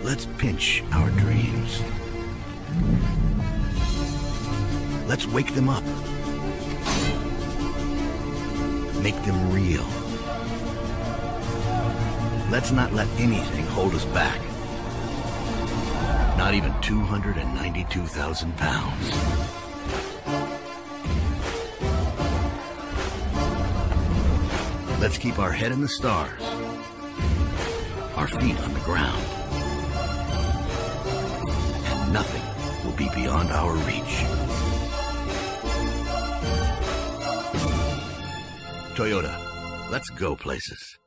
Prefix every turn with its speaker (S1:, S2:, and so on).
S1: Let's pinch our dreams. Let's wake them up. Make them real. Let's not let anything hold us back. Not even 292,000 pounds. Let's keep our head in the stars, our feet on the ground, and nothing will be beyond our reach. Toyota, let's go places.